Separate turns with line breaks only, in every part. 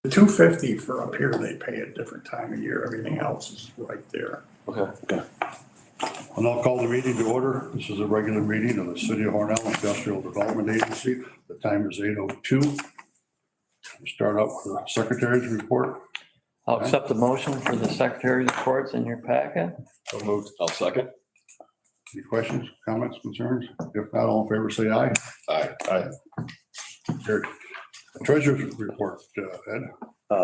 The $250 for up here, they pay a different time of year. Everything else is right there.
Okay.
And I'll call the meeting to order. This is a regular meeting of the City of Hornell Industrial Development Agency. The time is 8:02. We'll start out with the secretary's report.
I'll accept the motion for the secretary's reports in your packet.
So moved. I'll second.
Any questions, comments, concerns? If not, all in favor, say aye.
Aye.
Aye. Carried. The treasurer's report, Ed.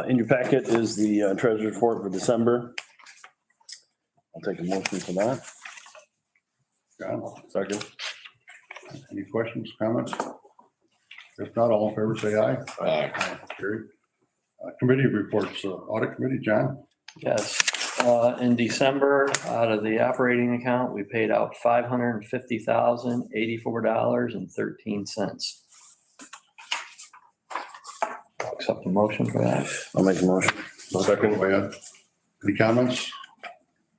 In your packet is the treasurer's report for December. I'll take a motion for that.
John,
Second.
any questions, comments? If not, all in favor, say aye.
Aye.
Carried. Committee reports, audit committee, John.
Yes, in December, out of the operating account, we paid out $550,084.13. I'll accept the motion for that.
I'll make a motion.
Second.
Go ahead. Any comments?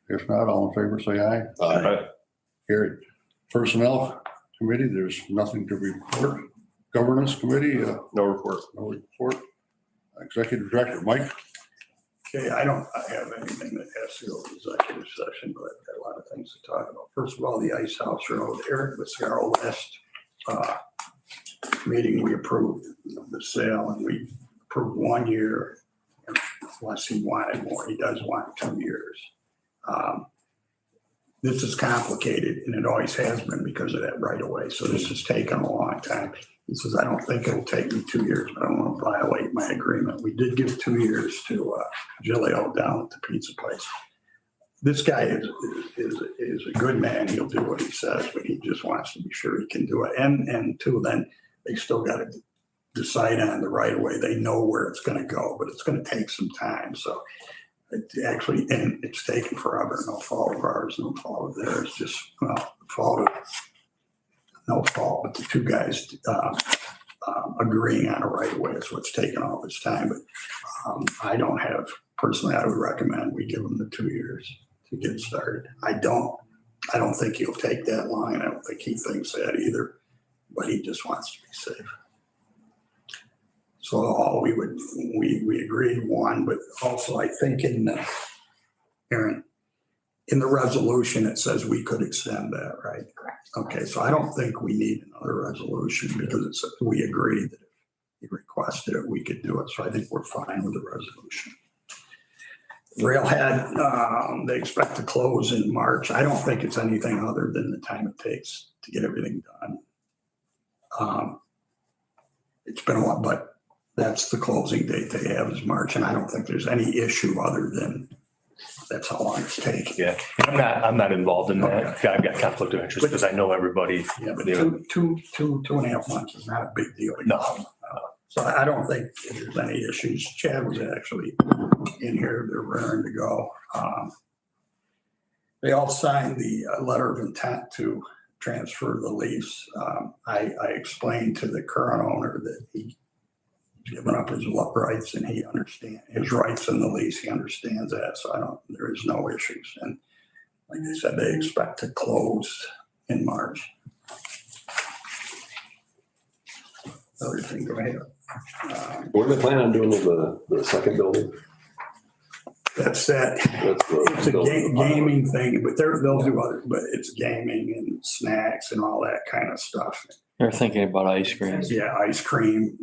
If not, all in favor, say aye.
Aye.
Carried. Personnel committee, there's nothing to report. Governance committee,
No report.
no report. Executive director, Mike.
Okay, I don't have anything that has to go to executive session, but I've got a lot of things to talk about. First of all, the Ice House Road, Eric Viscaro last meeting, we approved the sale and we approved 1 year. Unless he wanted more, he does want 2 years. This is complicated and it always has been because of that right of way. So this has taken a long time. He says, I don't think it'll take me 2 years, but I don't want to violate my agreement. We did give 2 years to Gilio down at the pizza place. This guy is a good man. He'll do what he says, but he just wants to be sure he can do it. And two, then they still got to decide on the right of way. They know where it's going to go, but it's going to take some time. So it actually, and it's taken forever. No fault of ours, no fault of theirs. Just, well, no fault, but the two guys agreeing on a right of way is what's taken all this time. But I don't have, personally, I would recommend we give him the 2 years to get started. I don't think he'll take that line. I don't think he thinks that either, but he just wants to be safe. So all we agreed one, but also I think Aaron, in the resolution, it says we could extend that, right?
Correct.
Okay, so I don't think we need another resolution because we agreed that if he requested it, we could do it. So I think we're fine with the resolution. Railhead, they expect to close in March. I don't think it's anything other than the time it takes to get everything done. It's been a while, but that's the closing date they have is March. And I don't think there's any issue other than that's how long it's taking.
Yeah, I'm not involved in that. I've got conflict of interest because I know everybody.
Yeah, but two and a half months is not a big deal.
No.
So I don't think there's any issues. Chad was actually in here. They're raring to go. They all signed the letter of intent to transfer the lease. I explained to the current owner that he's given up his rights and he understands his rights in the lease. He understands that. So there is no issues. And like I said, they expect to close in March. Other thing, go ahead.
What do they plan on doing with the second building?
That's that. It's a gaming thing, but they'll do other, but it's gaming and snacks and all that kind of stuff.
They're thinking about ice cream.
Yeah, ice cream.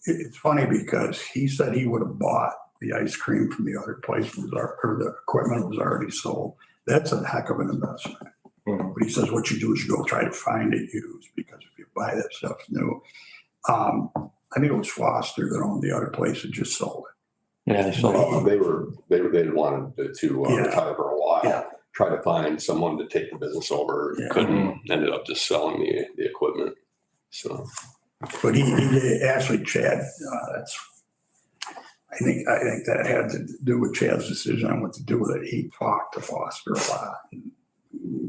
It's funny because he said he would have bought the ice cream from the other place, or the equipment was already sold. That's a heck of an investment.
Mm-hmm.
But he says what you do is you go try to find it used, because if you buy that stuff new, I think it was Foster that owned the other place that just sold it.
Yeah, so
They wanted to retire for a while.
Yeah.
Try to find someone to take the business over.
Yeah.
Couldn't. Ended up just selling the equipment. So.
But he actually, Chad, I think that had to do with Chad's decision on what to do with it. He talked to Foster a lot and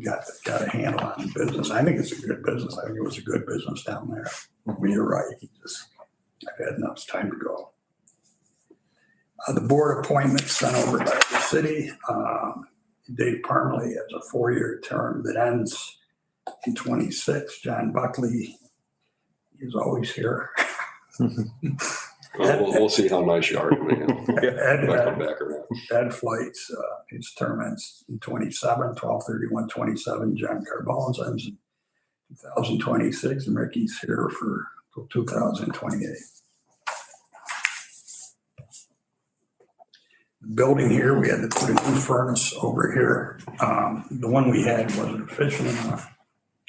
got a handle on the business. I think it's a good business. I think it was a good business down there. But you're right. I've had enough. It's time to go. The board appointments sent over by the city. Dave Parmalee has a 4-year term that ends in 26. John Buckley is always here.
We'll see how nice you are. Man.
Ed,
If I come back or not.
Ed Flight's, his term ends in 27, 12/31/27. John Carbone ends in 2026, and Ricky's here for till 2028. The building here, we had to put a new furnace over here. The one we had wasn't efficient enough.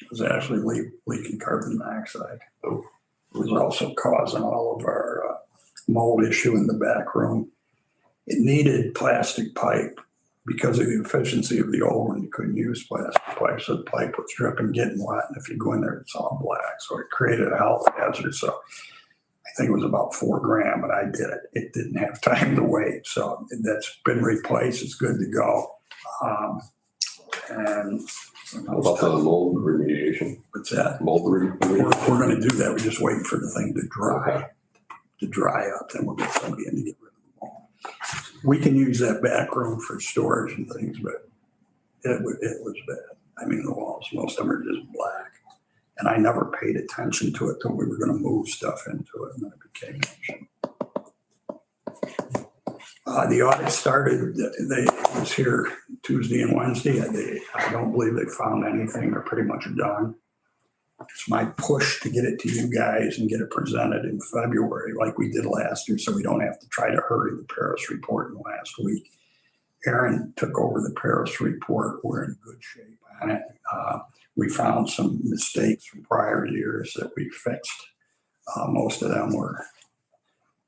It was actually leaking carbon monoxide. It was also causing all of our mold issue in the back room. It needed plastic pipe because of the efficiency of the old one. You couldn't use plastic pipe, so the pipe was dripping, getting wet, and if you go in there, it's all black. So it created a health hazard. So I think it was about $4,000, but I did it. It didn't have time to wait. So that's been replaced. It's good to go. And
How about the mold remediation?
what's that?
Mold remediation?
We're going to do that. We're just waiting for the thing to dry up. Then we'll get somebody in to get rid of the mold. We can use that back room for storage and things, but it was bad. I mean, the walls, most of them are just black. And I never paid attention to it till we were going to move stuff into it, and then it became an issue. The audit started, they was here Tuesday and Wednesday. I don't believe they found anything. They're pretty much done. It's my push to get it to you guys and get it presented in February like we did last year, so we don't have to try to hurry the Paris report in the last week. Aaron took over the Paris report. We're in good shape on it. We found some mistakes from prior years that we fixed. Most of them were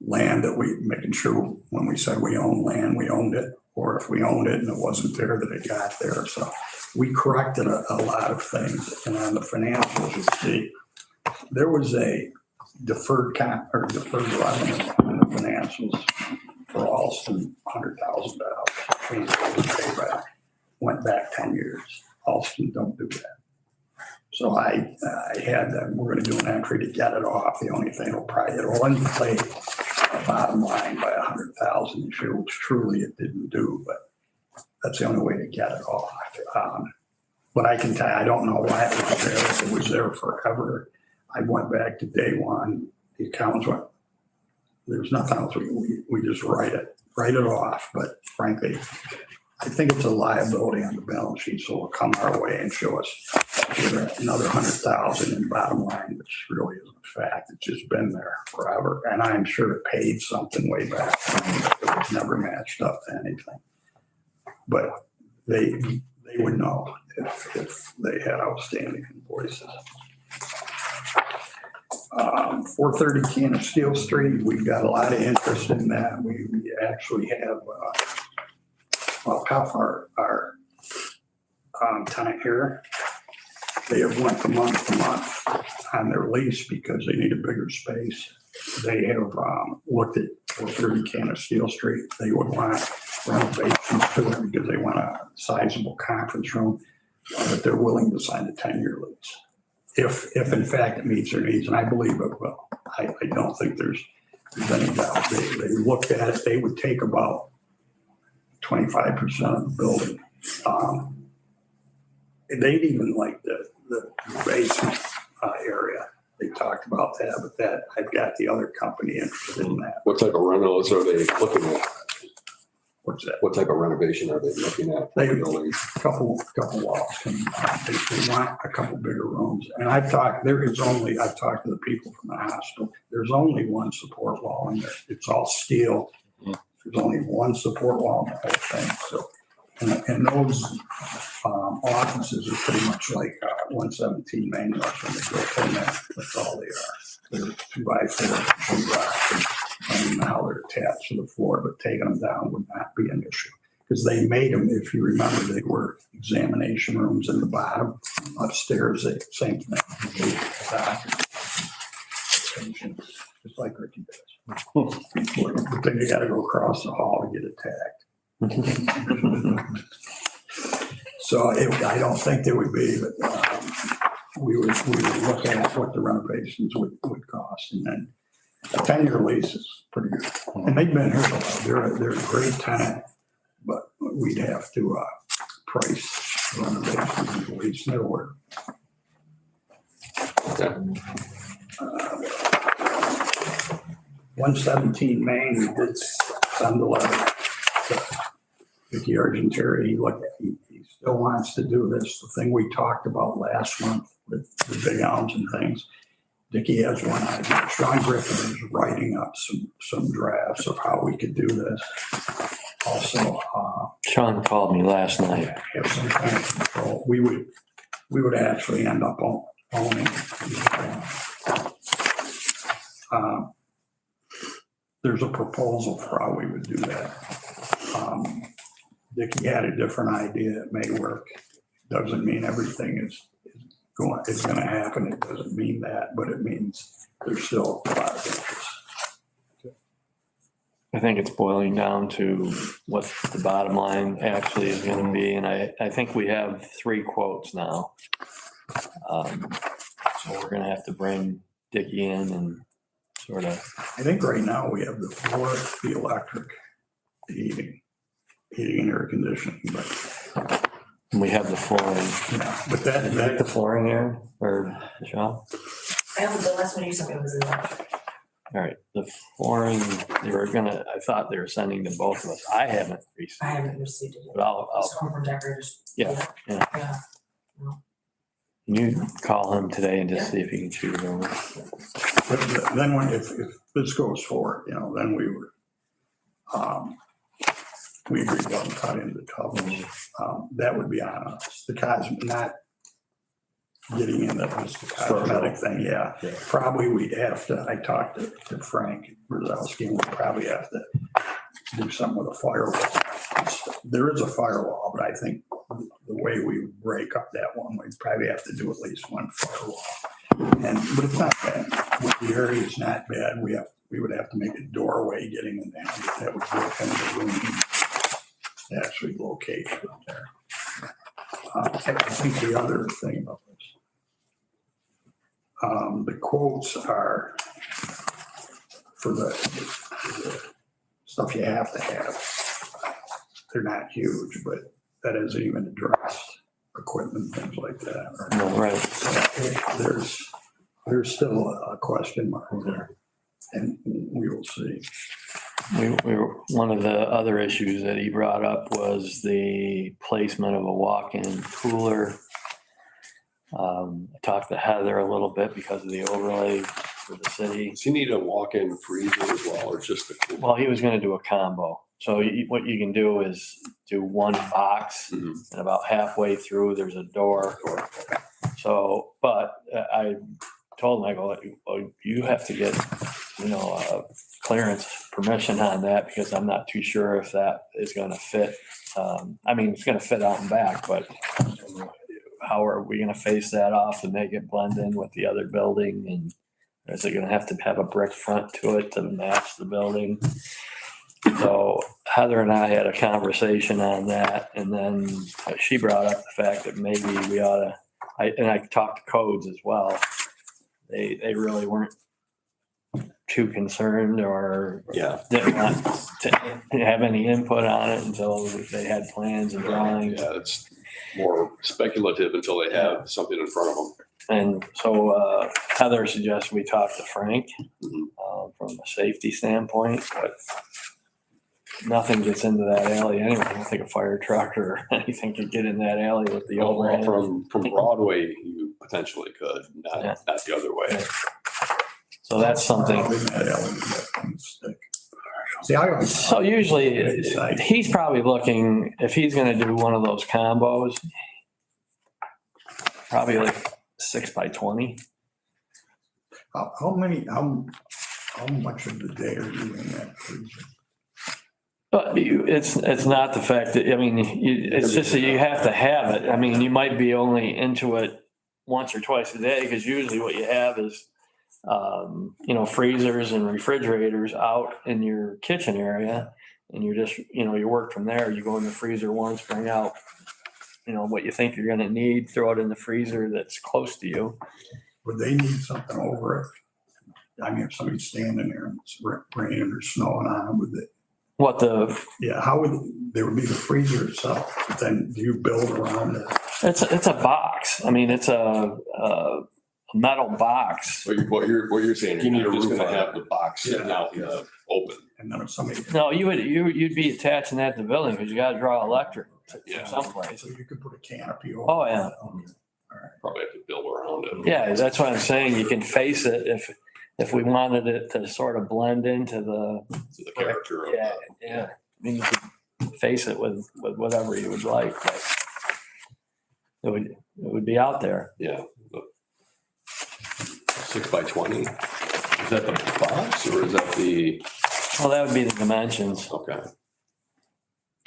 land that making sure when we said we own land, we owned it, or if we owned it and it wasn't there, that it got there. So we corrected a lot of things. And on the financials, you see, there was a deferred revenue on the financials for Alston, $100,000. Went back 10 years. Alston don't do that. So I had that. We're going to do an entry to get it off. The only thing it'll inflate the bottom line by 100,000 this year, which truly it didn't do, but that's the only way to get it off. But I can tell you, I don't know why it was there. It was there forever. I went back to day one. The accounts went, there's nothing else. We just write it off. But frankly, I think it's a liability on the balance sheet, so it'll come our way and show us another 100,000 in bottom line, which really isn't a fact. It's just been there forever, and I'm sure it paid something way back. It was never matched up to anything, but they would know if they had outstanding invoices. 430 Cannon Steel Street. We've got a lot of interest in that. We actually have. Half our tenant here, they have went from month to month on their lease because they need a bigger space. They have looked at 430 Cannon Steel Street. They would want renovations to it because they want a sizable conference room, but they're willing to sign a 10-year lease. If in fact it meets their needs, and I believe it will. I don't think there's any doubt. They looked at it. They would take about 25% of the building. They'd even like the basement area. They talked about that, but that I've got the other company interested in that.
What type of rentals are they looking at?
What's that?
What type of renovation are they looking at?
They
Buildings?
a couple walls. They want a couple bigger rooms. And I've talked to the people from the hospital. There's only one support wall in there. It's all steel. There's only one support wall in the whole thing. So, and those offices are pretty much like 117 Main Rush when they go in there. That's all they are. They're 2x4, and now they're attached to the floor, but taking them down would not be an issue. Because they made them, if you remember, they were examination rooms in the bottom. Upstairs, same thing. Just like Ricky does. But then you got to go across the hall to get attacked. So I don't think there would be, but we would look at what the renovations would cost, and then a 10-year lease is pretty good. And they've been here a while. They're a great tenant, but we'd have to price renovations and lease their work.
Okay.
117 Main, we did send a letter to Vicky Argenteri. He still wants to do this, the thing we talked about last month with the big elms and things. Dickie has one idea. Sean Griffin is writing up some drafts of how we could do this. Also,
Sean called me last night.
have some kind of control. We would actually end up owning. There's a proposal for how we would do that. Dickie had a different idea. It may work. Doesn't mean everything is going to happen. It doesn't mean that, but it means there's still a lot of interest.
I think it's boiling down to what the bottom line actually is going to be. And I think we have 3 quotes now. So we're going to have to bring Dickie in and sort of.
I think right now we have the floor, the electric, the heating and air conditioning, but
We have the flooring.
yeah, but that,
Did you get the flooring, Aaron, or Michelle?
I have the last one you sent me was in there.
All right, the flooring, I thought they were sending to both of us. I haven't
I
received,
haven't received it
but
yet.
I'll,
It's coming from decorators.
Yeah.
Yeah.
can you call him today and just see if he can shoot it over?
but then if this goes forward, then we would, we agreed to cut into tubs. That would be on us. The cosmetic, not getting into just the cosmetic thing, yeah. Probably we'd have to, I talked to Frank Brzezowski, and we'd probably have to do something with a firewall. There is a firewall, but I think the way we would break up that one, we'd probably have to do at least one firewall. But it's not bad. The area is not bad. We would have to make a doorway getting in there. That would go kind of the room actually located there. I think the other thing about this, the quotes are for the stuff you have to have. They're not huge, but that isn't even addressed. Equipment, things like that.
No, right.
So there's still a question mark there, and we will see.
One of the other issues that he brought up was the placement of a walk-in cooler. I talked to Heather a little bit because of the overlay for the city.
Does he need a walk-in freezer as well, or just a cool?
Well, he was going to do a combo. So what you can do is do one box,
Mhm.
and about halfway through, there's a door. So, but I told him, I go, well, you have to get, clearance permission on that, because I'm not too sure if that is going to fit. It's going to fit out and back, but how are we going to face that off and make it blend in with the other building? And is it going to have a brick front to it to match the building? So Heather and I had a conversation on that, and then she brought up the fact that maybe we ought to, I talked to codes as well. They really weren't too concerned or didn't want to have any input on it until they had plans and drawings.
Yeah, it's more speculative until they have something in front of them.
And so Heather suggested we talk to Frank from a safety standpoint, but nothing gets into that alley anyway. I don't think a fire truck or anything could get in that alley with the overhead.
From Broadway, you potentially could, not the other way.
So that's something. So usually he's probably looking, if he's going to do one of those combos, probably like 6x20.
How much of the day are you in that freezer?
But it's not the fact that, it's just that you have to have it. You might be only into it once or twice a day, because usually what you have is, freezers and refrigerators out in your kitchen area, and you're just, you work from there. You go in the freezer once, bring out, what you think you're going to need, throw it in the freezer that's close to you.
Would they need something over it? If somebody's standing there and it's raining or snowing on them, would they? How would, there would be the freezer itself, but then do you build around it?
It's a box. It's metal box.
What you're saying,
You need
you're
a
just
roof
gonna
on
have the box sitting out in the open.
And then if somebody,
No, you'd be attaching that to the building because you gotta draw electric
Yeah.
from someplace.
so you could put a canopy over.
Oh, yeah.
Probably have to build around it.
Yeah, that's what I'm saying. You can face it if we wanted it to sort of blend into the,
To the character of
yeah,
the.
yeah. I mean, you could face it with whatever you would like, but it would be out there.
Yeah. 6 by 20. Is that the box or is that the,
Well, that would be the dimensions.
okay,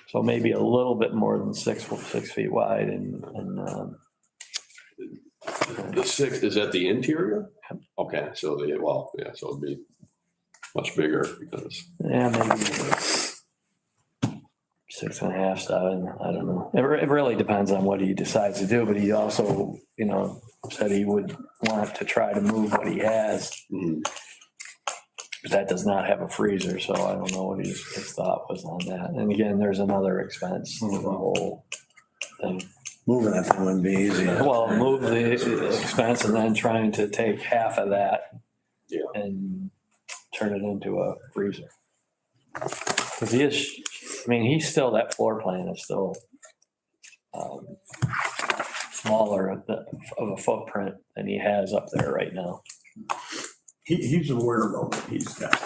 So maybe a little bit more than 6 feet wide and
the 6, is that the interior? Okay, so so it'd be much bigger because,
yeah, maybe 6.5, 7, I don't know. It really depends on what he decides to do, but he also, said he would want to try to move what he has.
Mhm.
But that does not have a freezer, so I don't know what his thought was on that. And again, there's another expense to the whole thing.
Moving that thing wouldn't be easy.
Well, move the expense and then trying to take half of that
Yeah.
and turn it into a freezer. Because he's still, that floor plan is still smaller of a footprint than he has up there right now.
He's aware though that he's got,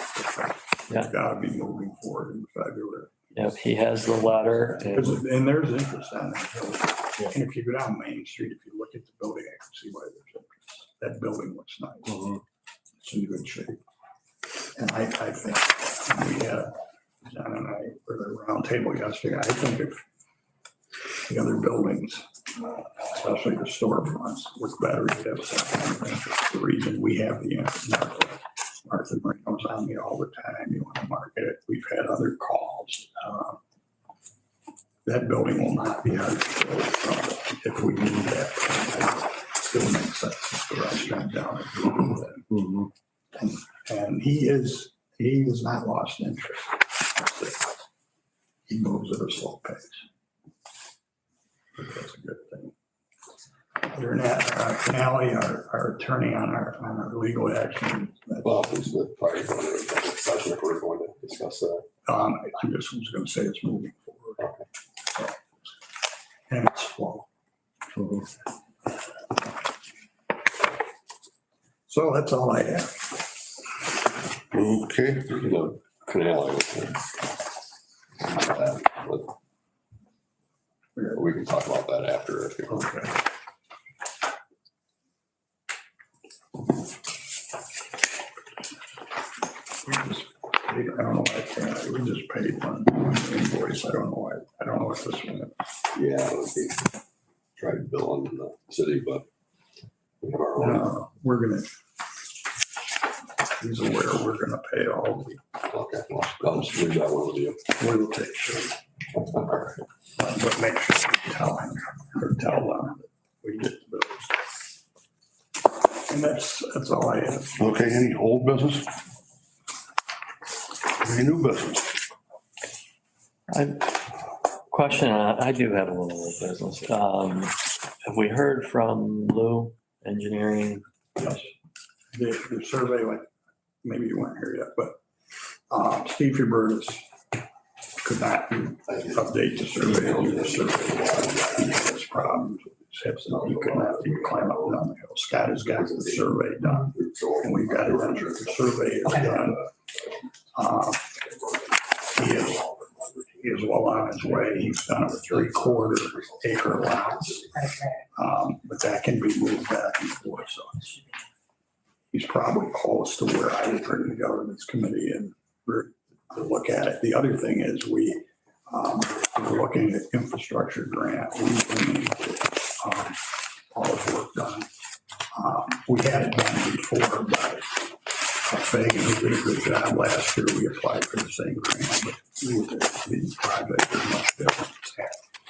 Yeah.
he's got to be moving forward in February.
Yep, he has the letter and
And there's interest on that building.
Yeah.
And if you go down Main Street, if you look at the building, I can see why there's interest. That building looks nice. It's in good shape. And I think we had, John and I were at a round table yesterday. I think if the other buildings, especially the storefronts, look better, you'd have something. The reason we have the Martha Marino's on me all the time. You want to market it. We've had other calls. That building will not be hard to build from if we need that. It still makes sense to the restaurant down there. And he has not lost interest. He moves at a slow pace. That's a good thing. Other than that, Canale, our attorney on our legal action.
well, this is probably going to, session if we're going to discuss that.
I just was gonna say it's moving forward. So, and it's slow. So that's all I have.
Okay,
The canal. We can talk about that after if you want.
Okay. I don't know why I can't. We just paid one invoice. I don't know why. I don't know what this one is.
Yeah, it would be, try to bill in the city, but we have our own.
We're gonna, he's aware we're gonna pay all the,
Okay, well, I'll just leave that one with you.
we will take care.
All right.
But make sure you tell him or tell them that we get the bills. And that's all I have.
okay, any old business? Any new business?
Question, I do have a little business. Have we heard from Lou Engineering?
Yes. The survey, like, maybe you weren't here yet, but Steve Hubertus could not update the survey. He was survey. He has problems with his hips and he could not even climb up and down the hill. Scott has got the survey done and we've got it done. The survey is done. He is well on his way. He's done a 3/4 acre lots. But that can be moved back and forth, so he's probably close to where I would bring the governance committee in to look at it. The other thing is we're looking at infrastructure grant. We need all his work done. We had it done before by Fagan, who did a good job last year. We applied for the same grant, but the project is much different. It's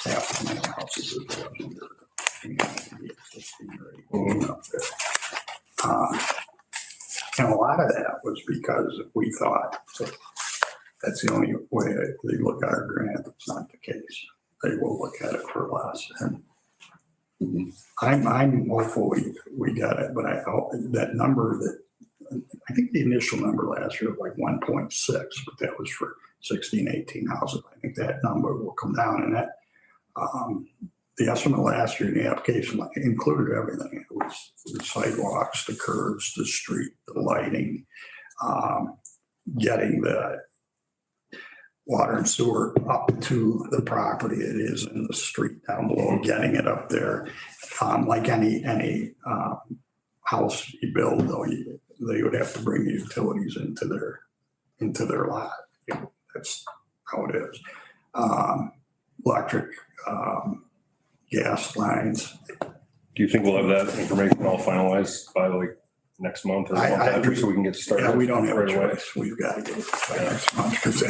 half the many houses as well as in your community, 16 or 18 up there. And a lot of that was because we thought that that's the only way they look at our grant. That's not the case. They will look at it for less. And I'm hopeful we got it, but that number I think the initial number last year was like 1.6, but that was for 16, 18 houses. I think that number will come down, and that, the estimate last year in the application included everything. It was the sidewalks, the curbs, the street, the lighting, getting the water and sewer up to the property it is in the street down below, getting it up there. Like any house you build, though, they would have to bring the utilities into their lot. That's how it is. Electric, gas lines.
Do you think we'll have that information all finalized by like next month or the month after, so we can get started?
Yeah, we don't have a
right away?
choice. We've got to get it by next month because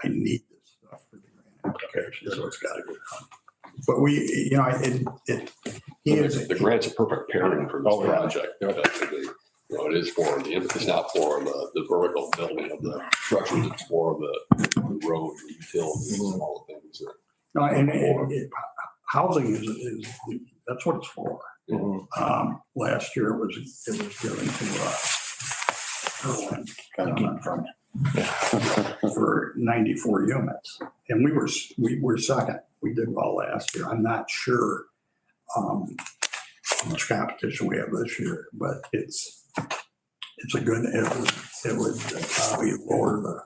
I need this stuff for the grant application, so it's got to get done. But
The grant's a perfect pairing for this
Oh, yeah.
project. Actually, it is for it's not for the vertical building of the structures, it's for the road, the utilities, and all the things that.
No, and housing is that's what it's for.
Mhm.
Last year it was given to for 94 units, and we were second. We did well last year. I'm not sure how much competition we have this year, but it's a good. It would probably lower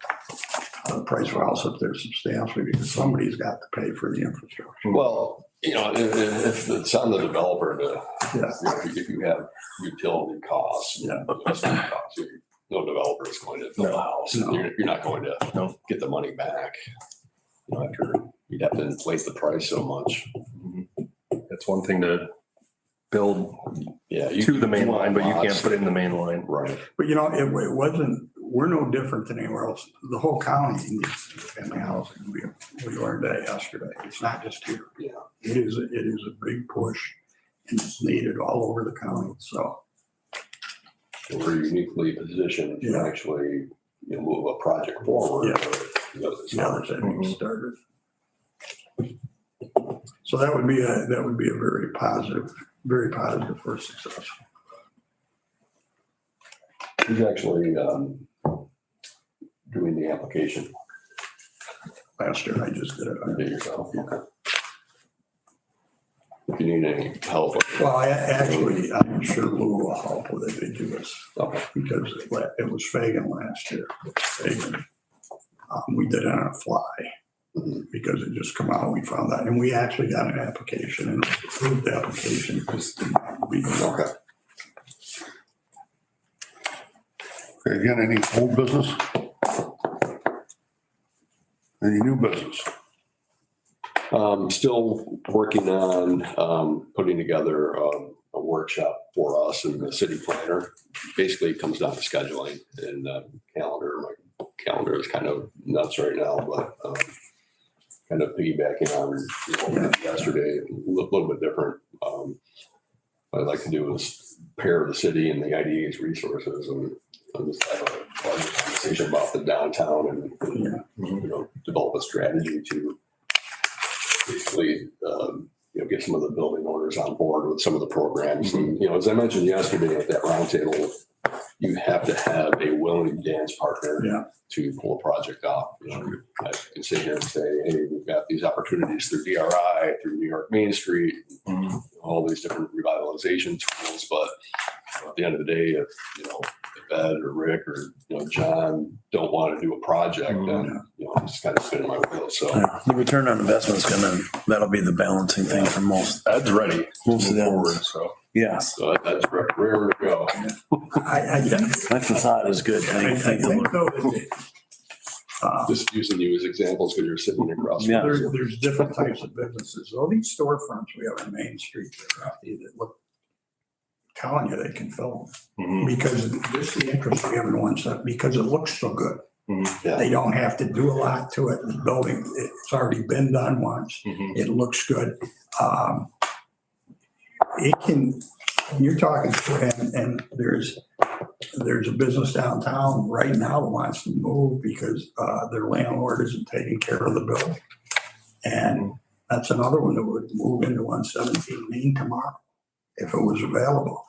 the price of a house up there substantially because somebody's got to pay for the infrastructure.
Well, if it's on the developer to,
Yeah.
if you have utility costs,
Yeah.
investment costs, no developer is going to build a house.
No.
You're not going to
No.
get the money back. You'd have to inflate the price so much.
That's one thing to build
Yeah.
to the main line, but you can't
lots.
put it in the main line.
Right.
But it wasn't. We're no different than anywhere else. The whole county needs family housing. We learned that yesterday. It's not just here.
Yeah.
It is a big push, and it's needed all over the county. So
We're uniquely positioned to
Yeah.
actually move a project forward.
Yeah.
It's
yeah,
not-
that's how we started. So that would be a very positive first success.
Who's actually doing the application?
Last year I just did it.
You did yourself? Okay. If you need any help.
Well, I'm sure Lou will help with it. They do this.
Okay.
Because it was Fagan last year. Fagan. We did it on a fly because it just come out. We found that, and we actually got an application and approved the application because we
Okay.
Okay, again, any old business? Any new business?
Still working on putting together a workshop for us and the city planner. Basically, it comes down to scheduling and calendar. My calendar is kind of nuts right now, but kind of piggybacking on what we did yesterday, a little bit different. What I'd like to do is pair the city and the IDA's resources and just have a larger conversation about the downtown and develop a strategy to basically get some of the building owners on board with some of the programs. And as I mentioned yesterday at that roundtable, you have to have a willing dance partner to pull a project off. I can sit here and say, hey, we've got these opportunities through DRI, through New York Main Street, all these different revitalization tools. But at the end of the day, if Ed or Rick or John don't want to do a project, then I'm just kind of spinning my wheels. So
The return on investment's that'll be the balancing thing for most.
Ed's ready to
Most of
move
them.
forward, so.
Yes,
that's rare to go.
I think
my facade is good.
I think though that
Just using you as examples because you're sitting across.
Yeah.
there's different types of businesses. All these storefronts we have on Main Street that look, telling you they can fill them
Mhm.
because this is the interest we have in one stuff because it looks so good.
Yeah.
They don't have to do a lot to it. The building, it's already been done once.
Mhm.
It looks good. It can, you're talking, and there's a business downtown right now that wants to move because their landlord isn't taking care of the building. And That's another one that would move into 117 Main tomorrow if it was available.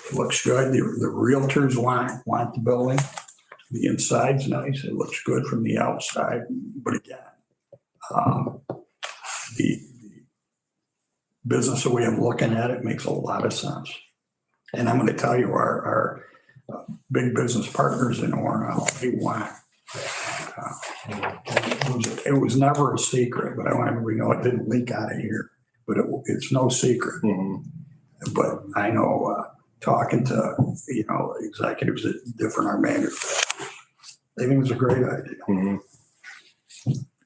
It looks good. The realtors want the building. The inside's nice. It looks good from the outside. But again, the business that we have looking at it makes a lot of sense. And I'm going to tell you, our big business partners in Orno, they want. It was never a secret, but I want everybody to know it didn't leak out of here. But it's no secret. But I know talking to executives at different art manufacturers, they think it's a great idea.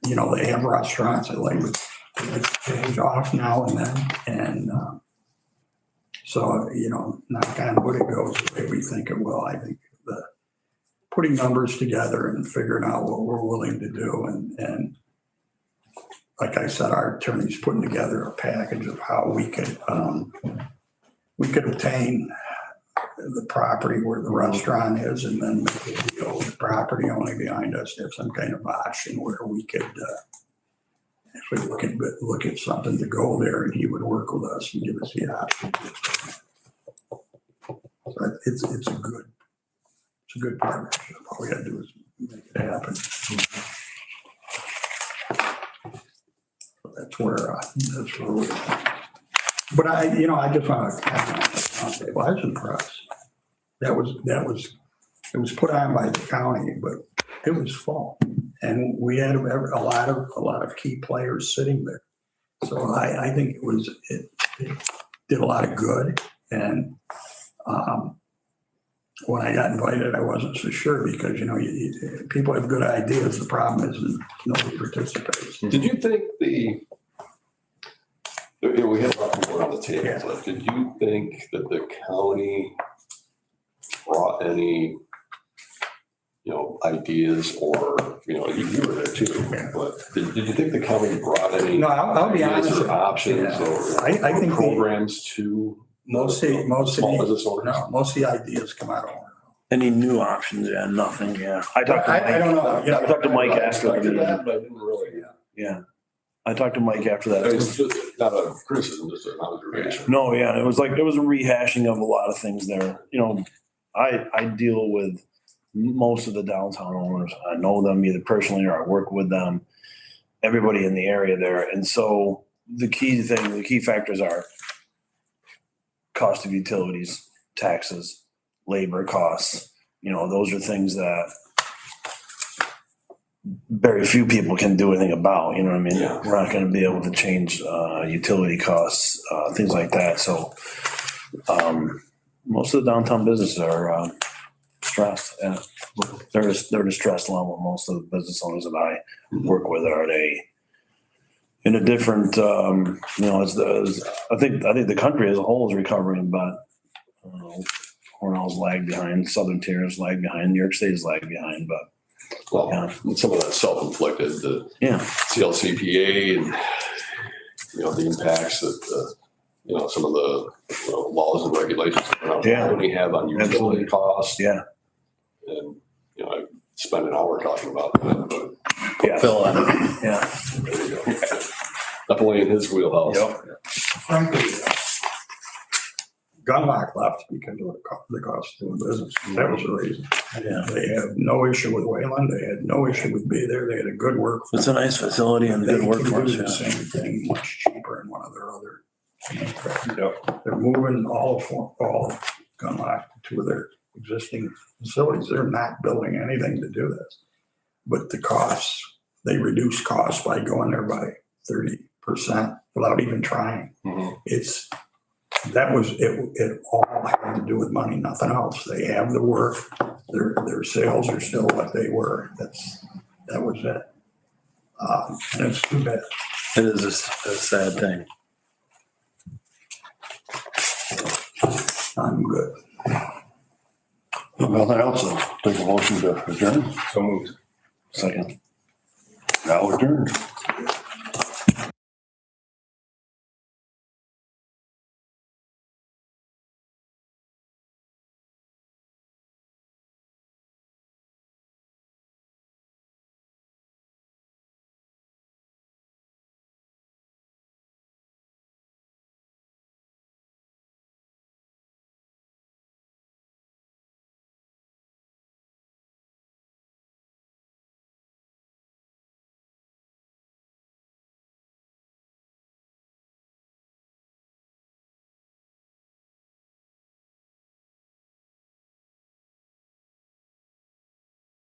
They have restaurants that like to change off now and then, and so knock on wood, it goes the way we think it will. I think putting numbers together and figuring out what we're willing to do, and like I said, our attorney's putting together a package of how we could obtain the property where the restaurant is, and then make a deal with the property only behind us to have some kind of option where we could actually look at something to go there, and he would work with us and give us the option. So it's a good partnership. All we gotta do is make it happen. So that's where we're at. But I just want to comment on I was impressed. It was put on by the county, but it was full, and we had a lot of key players sitting there. So I think it did a lot of good. And when I got invited, I wasn't so sure because people have good ideas. The problem is nobody participates.
Did you think we had a lot of people on the table, but did you think that the county brought any, ideas, or, you were there too, but did you think the county brought any?
No, I'll be
ideas
honest.
or options or
I think
programs to
most
small business owners?
No, most of the ideas come out of Orno.
Any new options? Yeah, nothing. Yeah. I talked to Mike.
I don't know.
I talked to Mike after the meeting.
That, but I didn't really.
Yeah. I talked to Mike after that.
It's just not a criticism, just an observation.
No, yeah, it was a rehashing of a lot of things there. I deal with most of the downtown owners. I know them either personally or I work with them, everybody in the area there. And so the key factors are cost of utilities, taxes, labor costs. Those are things that very few people can do anything about, you know what I mean?
Yeah.
We're not going to be able to change utility costs, things like that. So most of the downtown businesses are stressed. Yeah. They're distressed along with most of the business owners that I work with. Are they in a different, I think the country as a whole is recovering, but Cornell's lagged behind, Southern Tier is lagged behind, New York State is lagged behind, but
Some of that self-inflicted, the CLCPA and, the impacts that, some of the laws and regulations around county have on utility costs.
Yeah.
And, I spent an hour talking about that, but
Phil, yeah.
there you go. Definitely in his wheelhouse.
Yep.
Frankly, Gunlock left because of the cost of doing business. That was the reason.
Yeah.
They have no issue with Wayland. They had no issue with Be There. They had a good workforce.
It's a nice facility and good
They
workforce.
can do the
Yeah.
same thing much cheaper in one of their other.
Yep.
They're moving all of Gunlock to their existing facilities. They're not building anything to do this. But the costs, they reduce costs by going there by 30% without even trying.
Mhm.
It all had to do with money, nothing else. They have the work. Their sales are still what they were. That was it. And it's too bad.
It is a sad thing.
I'm good.
Nothing else, I'll take a motion to adjourn.
So moved.
Second.
Now adjourned.